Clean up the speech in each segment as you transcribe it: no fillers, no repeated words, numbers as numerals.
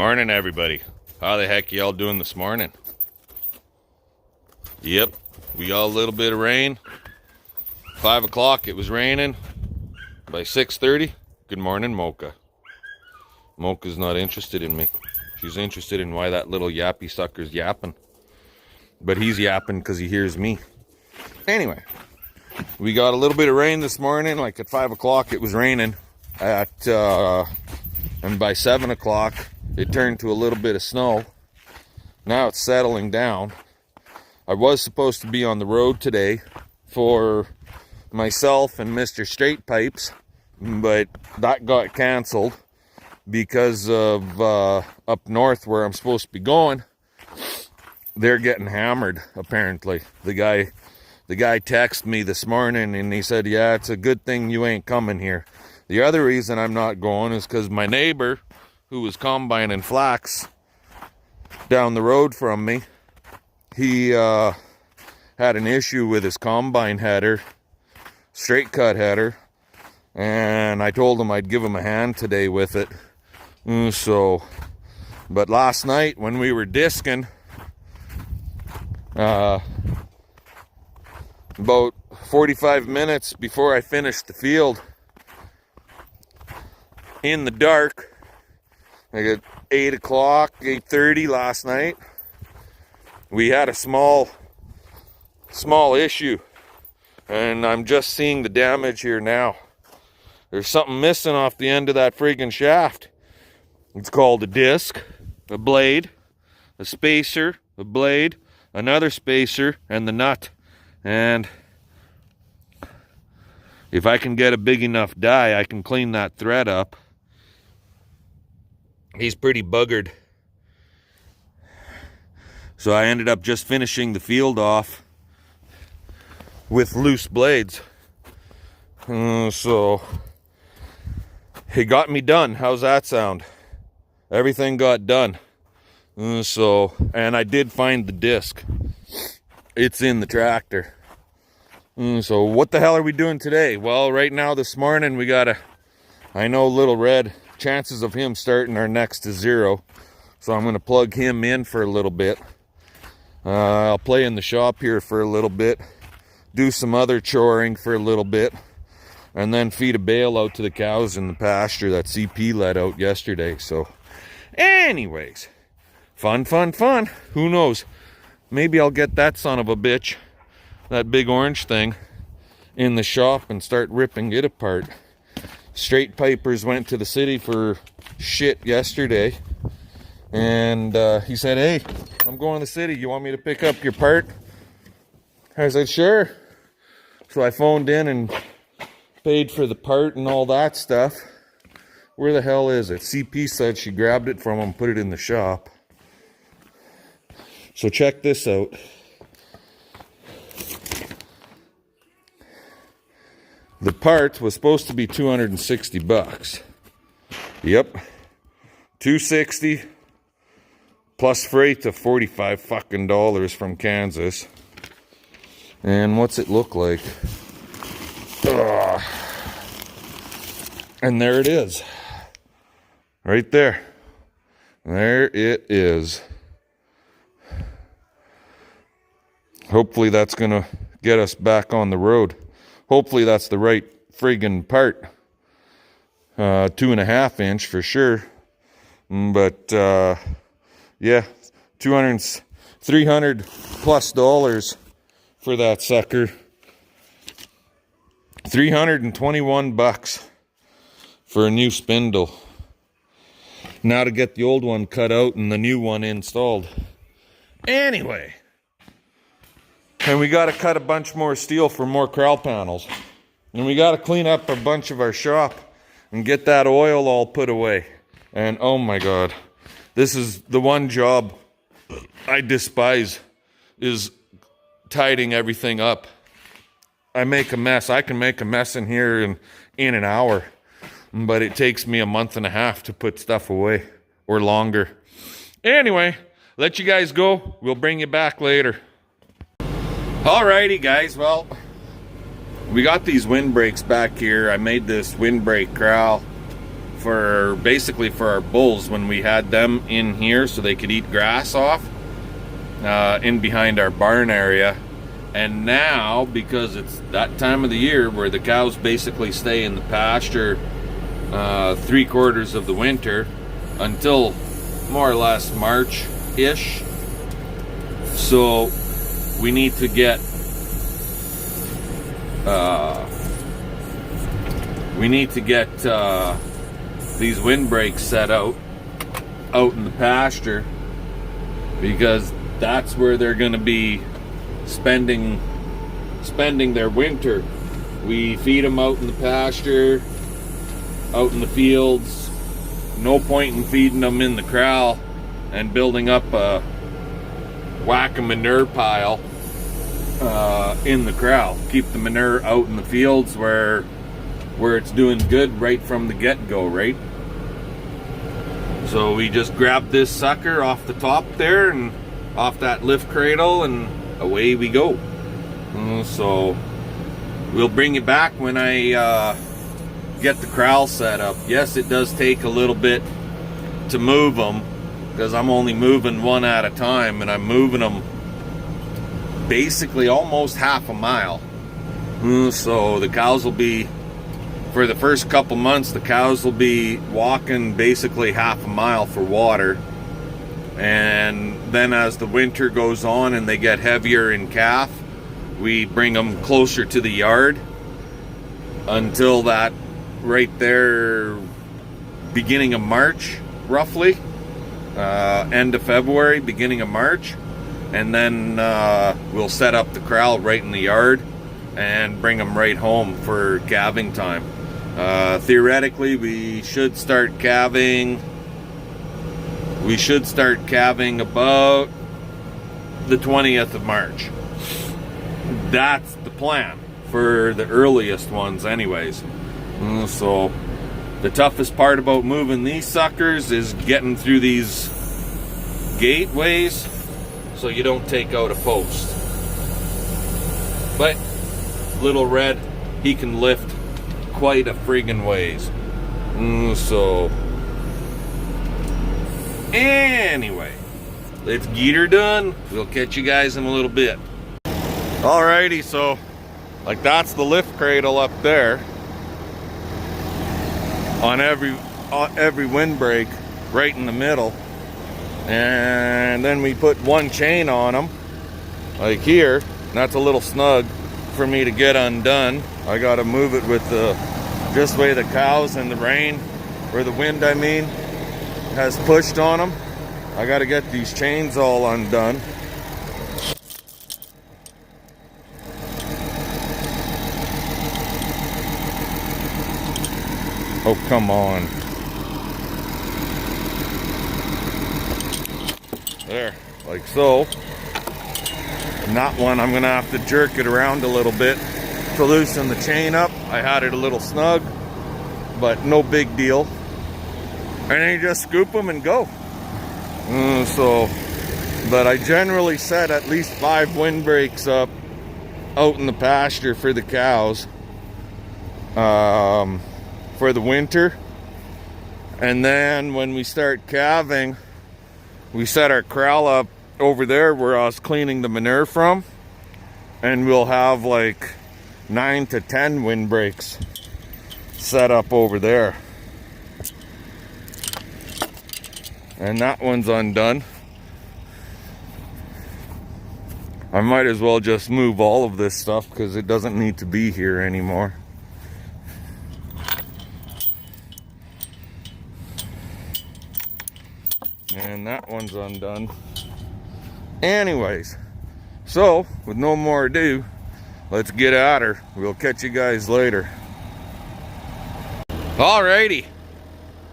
Morning, everybody. How the heck y'all doing this morning? Yep, we got a little bit of rain. 5 o'clock, it was raining. By 6:30, good morning, Mocha. Mocha's not interested in me. She's interested in why that little yappy sucker's yapping. But he's yapping because he hears me. Anyway, we got a little bit of rain this morning. Like at 5 o'clock, it was raining. And by 7 o'clock, it turned to a little bit of snow. Now it's settling down. I was supposed to be on the road today for myself and Mr. Straight Pipes, but that got canceled because of up north where I'm supposed to be going. They're getting hammered, apparently. The guy texted me this morning and he said, yeah, it's a good thing you ain't coming here. The other reason I'm not going is because my neighbor, who was combining flax down the road from me, he had an issue with his combine header, straight cut header, and I told him I'd give him a hand today with it. But last night when we were disking, about 45 minutes before I finished the field, in the dark, like at 8 o'clock, 8:30 last night, we had a small issue, and I'm just seeing the damage here now. There's something missing off the end of that friggin' shaft. It's called a disc, a blade, a spacer, a blade, another spacer, and the nut. And if I can get a big enough die, I can clean that thread up. He's pretty buggered. So I ended up just finishing the field off with loose blades. So it got me done. How's that sound? Everything got done. And I did find the disc. It's in the tractor. So what the hell are we doing today? Well, right now this morning we got I know Little Red, chances of him starting are next to zero. So I'm going to plug him in for a little bit. I'll play in the shop here for a little bit. Do some other choring for a little bit. And then feed a bale out to the cows in the pasture that CP let out yesterday. So anyways, fun. Who knows? Maybe I'll get that son of a bitch, that big orange thing, in the shop and start ripping it apart. Straight Pipers went to the city for shit yesterday, and he said, hey, I'm going to the city, you want me to pick up your part? I said, sure. So I phoned in and paid for the part and all that stuff. Where the hell is it? CP said she grabbed it from him and put it in the shop. So check this out. The part was supposed to be $260. Yep. $260 plus freight of $45 fucking dollars from Kansas. And what's it look like? Ugh. And there it is. Right there. There it is. Hopefully that's gonna get us back on the road. Hopefully that's the right friggin' part. 2.5 inch for sure. But yeah, 300 plus dollars for that sucker. 321 bucks for a new spindle. Now to get the old one cut out and the new one installed. Anyway. And we got to cut a bunch more steel for more corral panels. And we got to clean up a bunch of our shop and get that oil all put away. And oh my God, this is the one job I despise, is tidying everything up. I make a mess. I can make a mess in here in an hour, but it takes me a month and a half to put stuff away, or longer. Anyway, let you guys go. We'll bring you back later. Alrighty guys, well, we got these windbreaks back here. I made this windbreak corral for basically for our bulls when we had them in here so they could eat grass off in behind our barn area. And now, because it's that time of the year where the cows basically stay in the pasture 3/4 of the winter until more or less March-ish. So we need to get these windbreaks set out in the pasture, because that's where they're going to be spending their winter. We feed them out in the pasture, out in the fields. No point in feeding them in the corral and building up a whack a manure pile in the corral. Keep the manure out in the fields where it's doing good right from the get-go, right? So we just grab this sucker off the top there and off that lift cradle, and away we go. So we'll bring you back when I get the corral set up. Yes, it does take a little bit to move them, because I'm only moving one at a time, and I'm moving them basically almost half a mile. So the cows will be, for the first couple months, the cows will be walking basically half a mile for water. And then as the winter goes on and they get heavier in calf, we bring them closer to the yard until that right there, beginning of March, roughly. End of February, beginning of March. And then we'll set up the corral right in the yard and bring them right home for calving time. Theoretically, we should start calving about the 20th of March. That's the plan for the earliest ones anyways. So the toughest part about moving these suckers is getting through these gateways so you don't take out a post. But little Red, he can lift quite a friggin' ways. So anyway, let's get her done. We'll catch you guys in a little bit. Alrighty, so like that's the lift cradle up there on every windbreak, right in the middle. And then we put one chain on them, like here. That's a little snug for me to get undone. I gotta move it with just the way the cows and the rain, or the wind I mean, has pushed on them. I gotta get these chains all undone. Oh, come on. There, like so. And that one, I'm gonna have to jerk it around a little bit to loosen the chain up. I had it a little snug, but no big deal. And then you just scoop them and go. But I generally set at least 5 windbreaks up out in the pasture for the cows for the winter. And then when we start calving, we set our corral up over there where I was cleaning the manure from, and we'll have like 9 to 10 windbreaks set up over there. And that one's undone. I might as well just move all of this stuff because it doesn't need to be here anymore. And that one's undone. Anyways, so with no more ado, let's get at her. We'll catch you guys later. Alrighty,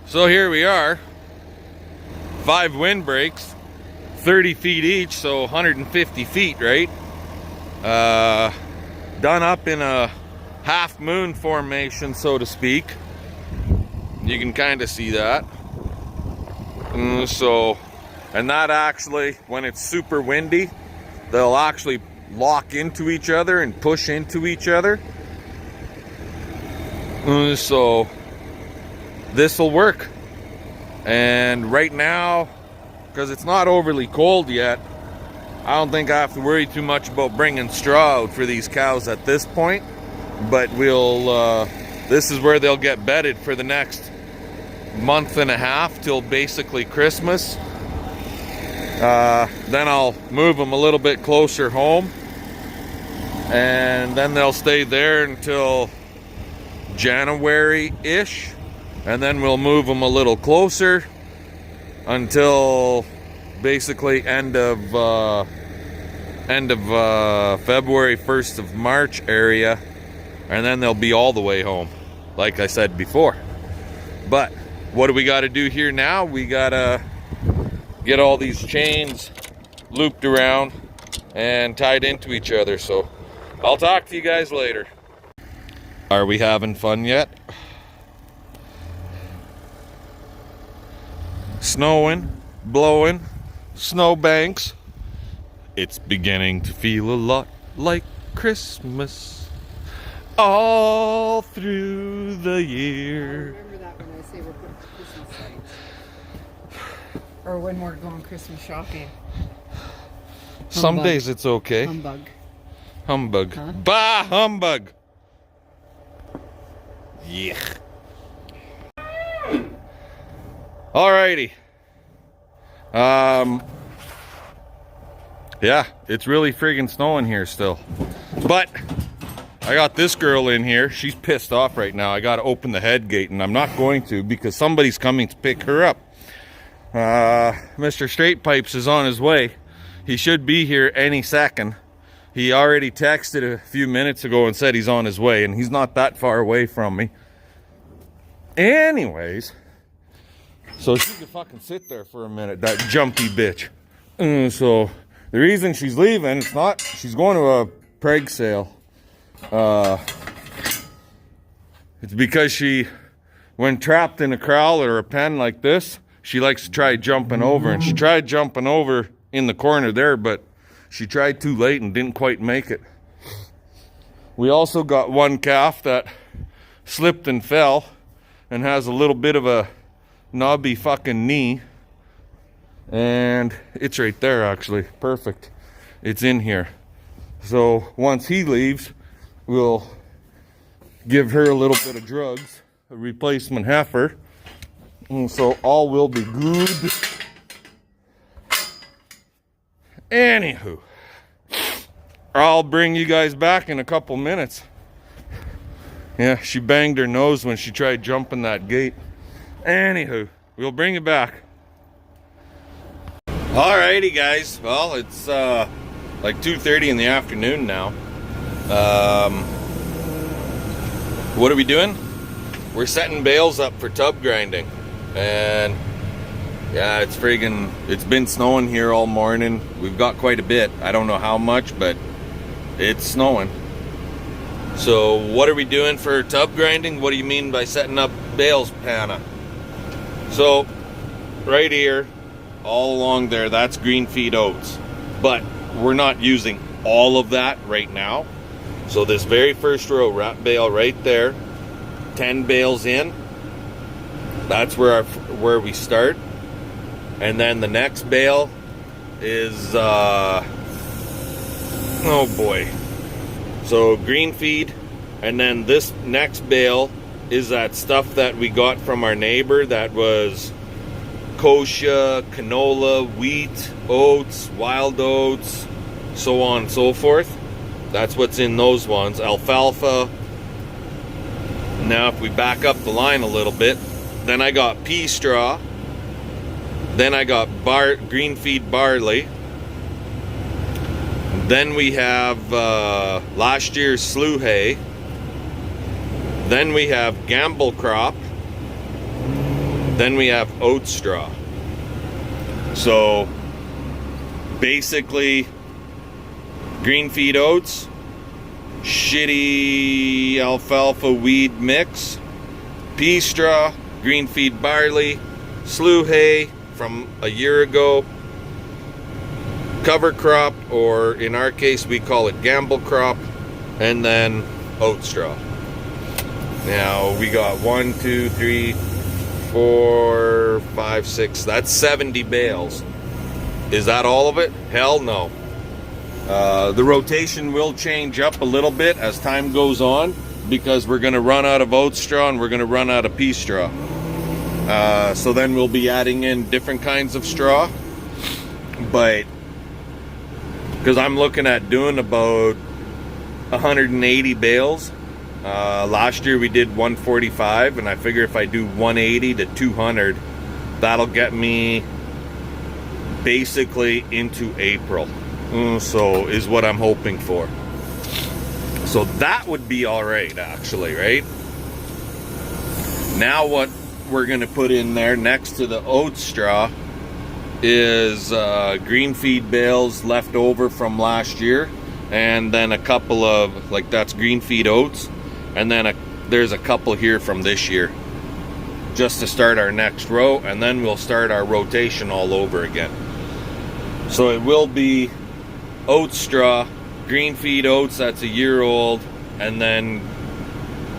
so here we are. 5 windbreaks, 30 feet each, so 150 feet, right? Done up in a half moon formation, so to speak. You can kind of see that. And that actually, when it's super windy, they'll actually lock into each other and push into each other. So this will work. And right now, because it's not overly cold yet, I don't think I have to worry too much about bringing straw out for these cows at this point. But this is where they'll get bedded for the next month and a half till basically Christmas. Then I'll move them a little bit closer home, and then they'll stay there until January-ish, and then we'll move them a little closer until basically end of February, 1st of March area, and then they'll be all the way home, like I said before. But what do we got to do here now? We got to get all these chains looped around and tied into each other. So I'll talk to you guys later. Are we having fun yet? Snowing, blowing, snowbanks. It's beginning to feel a lot like Christmas all through the year. Remember that when I say we're putting Christmas lights. Or when we're going Christmas shopping. Some Humbug. days it's okay. Humbug. Humbug. Huh? Bah, humbug. Yeah. Alrighty. Yeah, it's really friggin' snowing here still. But I got this girl in here. She's pissed off right now. I gotta open the head gate, and I'm not going to because somebody's coming to pick her up. Mr. Straight Pipes is on his way. He should be here any second. He already texted a few minutes ago and said he's on his way, and he's not that far away from me. Anyways, so she could fucking sit there for a minute, that jumpy bitch. So the reason she's leaving, it's not, she's going to a preg sale. It's because she, when trapped in a corral or a pen like this, she likes to try jumping over, and she tried jumping over in the corner there, but she tried too late and didn't quite make it. We also got one calf that slipped and fell and has a little bit of a knobby fucking knee, and it's right there actually. Perfect. It's in here. So once he leaves, we'll give her a little bit of drugs, a replacement heifer, and so all will be good. Anywho, I'll bring you guys back in a couple minutes. Yeah, she banged her nose when she tried jumping that gate. Anywho, we'll bring you back. Alrighty guys, well it's like 2:30 in the afternoon now. What are we doing? We're setting bales up for tub grinding. And yeah, it's been snowing here all morning. We've got quite a bit. I don't know how much, but it's snowing. So what are we doing for tub grinding? What do you mean by setting up bales, Panna? So right here, all along there, that's green feed oats. But we're not using all of that right now. So this very first row, wrap bale right there, 10 bales in, that's where we start. And then the next bale is, oh boy. So green feed, and then this next bale is that stuff that we got from our neighbor that was kochia, canola, wheat, oats, wild oats, so on and so forth. That's what's in those ones. Alfalfa. Now if we back up the line a little bit, then I got pea straw. Then I got green feed barley. Then we have last year's slough hay. Then we have gamble crop. Then we have oat straw. So basically green feed oats, shitty alfalfa weed mix, pea straw, green feed barley, slough hay from a year ago, cover crop, or in our case we call it gamble crop, and then oat straw. Now we got 1, 2, 3, 4, 5, 6. That's 70 bales. Is that all of it? Hell no. The rotation will change up a little bit as time goes on because we're going to run out of oat straw and we're going to run out of pea straw. So then we'll be adding in different kinds of straw. But because I'm looking at doing about 180 bales. Last year we did 145, and I figure if I do 180 to 200, that'll get me basically into April. So is what I'm hoping for. So that would be all right, actually, right? Now what we're going to put in there next to the oat straw is green feed bales left over from last year, and then a couple of, like, that's green feed oats, and then there's a couple here from this year, just to start our next row, and then we'll start our rotation all over again. So it will be oat straw, green feed oats that's a year old, and then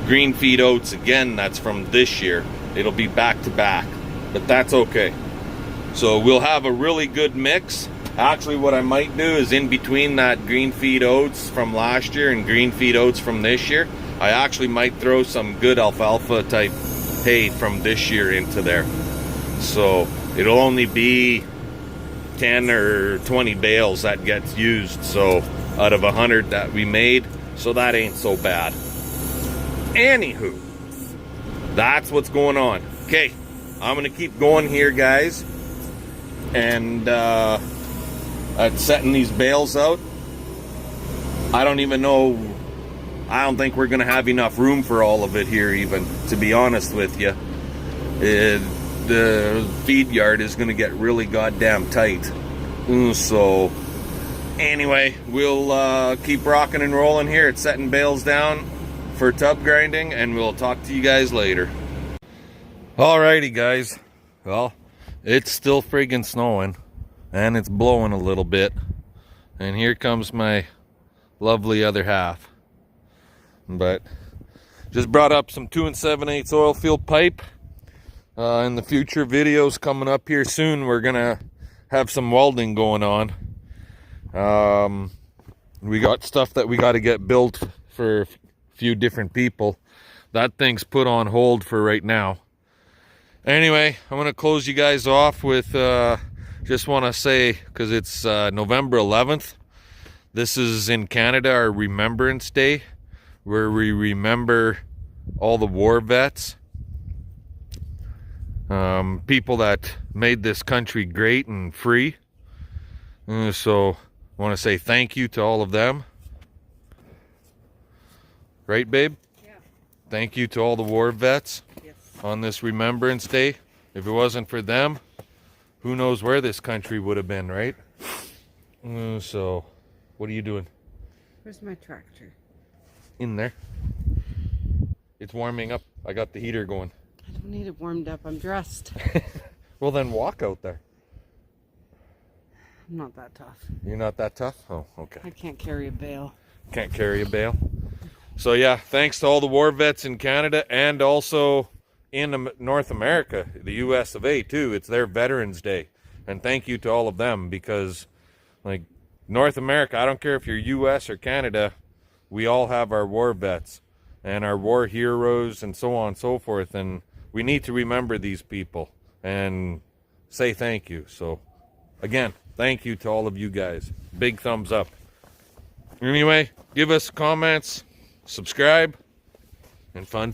green feed oats again that's from this year. It'll be back to back, but that's okay. So we'll have a really good mix. Actually, what I might do is in between that green feed oats from last year and green feed oats from this year, I actually might throw some good alfalfa type hay from this year into there. So it'll only be 10 or 20 bales that gets used, so out of 100 that we made, so that ain't so bad. Anywho, that's what's going on. Okay, I'm gonna keep going here, guys, and at setting these bales out. I don't even know, I don't think we're gonna have enough room for all of it here, even, to be honest with you. The feed yard is gonna get really goddamn tight. So anyway, we'll keep rocking and rolling here at setting bales down for tub grinding, and we'll talk to you guys later. Alrighty, guys, well, it's still friggin' snowing and it's blowing a little bit, and here comes my lovely other half. But just brought up some 2 7/8 oil field pipe. In the future videos coming up here soon, we're gonna have some welding going on. We got stuff that we got to get built for a few different people. That thing's put on hold for right now. Anyway, I'm gonna close you guys off with just want to say, because it's November 11th, this is in Canada, our Remembrance Day, where we remember all the war vets, people that made this country great and free. So I want to say thank you to all of them. Right, babe? Yeah. Thank you to all the war vets. Yes. On this Remembrance Day. If it wasn't for them, who knows where this country would have been, right? So, what are you doing? Where's my tractor? In there. It's warming up. I got the heater going. I don't need it warmed up. I'm dressed. Well, then walk out there. I'm not that tough. You're not that tough? Oh, okay. I can't carry a bale. Can't carry a bale? So, yeah, thanks to all the war vets in Canada and also in North America, the US of A, too. It's their Veterans Day. And thank you to all of them, because, like, North America, I don't care if you're US or Canada, we all have our war vets and our war heroes and so on and so forth. And we need to remember these people and say thank you. So, again, thank you to all of you guys. Big thumbs up. Anyway, give us comments, subscribe, and fun.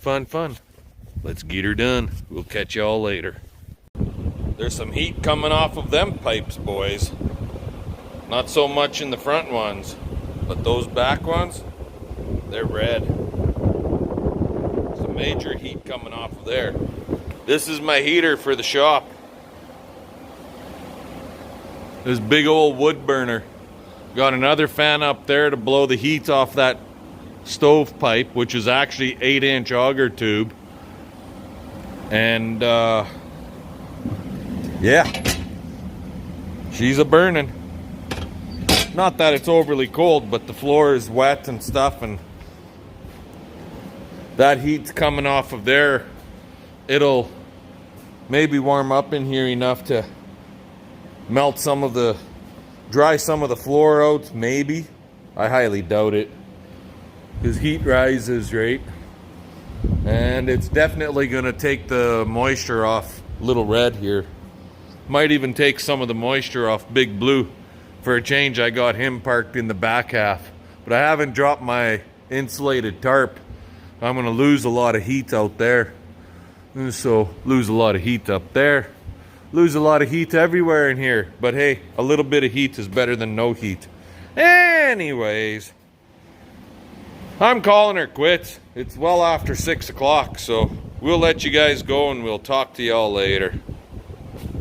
Let's get her done. We'll catch y'all later. There's some heat coming off of them pipes, boys. Not so much in the front ones, but those back ones, they're red. Some major heat coming off of there. This is my heater for the shop. This big old wood burner. Got another fan up there to blow the heat off that stove pipe, which is actually 8-inch auger tube. And yeah, she's a burning. Not that it's overly cold, but the floor is wet and stuff, and that heat's coming off of there. It'll maybe warm up in here enough to melt some of the, dry some of the floor out, maybe. I highly doubt it, because heat rises, right? And it's definitely gonna take the moisture off Little Red here. Might even take some of the moisture off Big Blue. For a change, I got him parked in the back half, but I haven't dropped my insulated tarp. I'm gonna lose a lot of heat out there. And so lose a lot of heat up there, lose a lot of heat everywhere in here. But hey, a little bit of heat is better than no heat. Anyways, I'm calling her quits. It's well after 6 o'clock, so we'll let you guys go and we'll talk to y'all later.